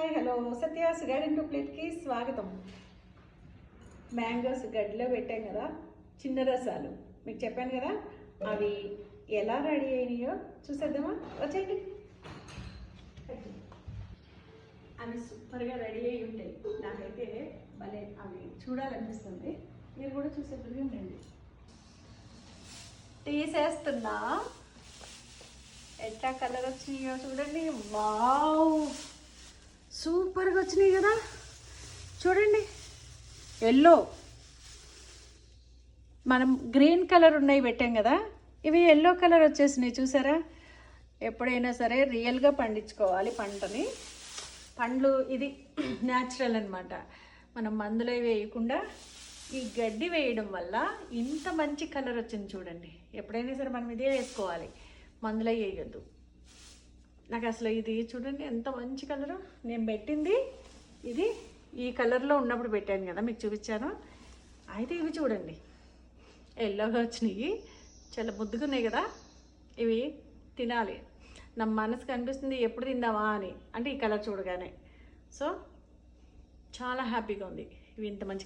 Hi hello Satya's garden to ప్లేట్కి స్వాగతం. Mangoes గడ్డిలో పెట్టాం కదా, చిన్న రసాలు మీకు చెప్పాను కదా, అవి ఎలా రెడీ అయినాయో చూసేద్దామా? వచ్చేయండి. అవి సూపర్గా రెడీ అయి ఉంటాయి. నాకైతే భలే అవి చూడాలనిపిస్తుంది. మీరు కూడా చూసేద్దరు ఉండండి. తీసేస్తున్నా. ఎట్లా కలర్ వచ్చినాయో చూడండి. వావ్, సూపర్గా వచ్చినాయి కదా. చూడండి, ఎల్లో, మనం గ్రీన్ కలర్ ఉన్నాయి పెట్టాం కదా, ఇవి ఎల్లో కలర్ వచ్చేసినాయి. చూసారా? ఎప్పుడైనా సరే రియల్గా పండించుకోవాలి పంటని. పండ్లు ఇది న్యాచురల్ అన్నమాట. మనం మందులు వేయకుండా ఈ గడ్డి వేయడం వల్ల ఇంత మంచి కలర్ వచ్చింది. చూడండి, ఎప్పుడైనా సరే మనం ఇదే వేసుకోవాలి, మందులు వేయొద్దు. నాకు అసలు ఇది చూడండి ఎంత మంచి కలరు. నేను పెట్టింది ఇది ఈ కలర్లో ఉన్నప్పుడు పెట్టాను కదా, మీకు చూపించాను. అయితే ఇవి చూడండి ఎల్లోగా వచ్చినాయి, చాలా ముద్దుగా ఉన్నాయి కదా. ఇవి తినాలి. నా మనసుకు అనిపిస్తుంది ఎప్పుడు తిందామా అని, అంటే ఈ కలర్ చూడగానే. సో చాలా హ్యాపీగా ఉంది. ఇవి ఇంత మంచి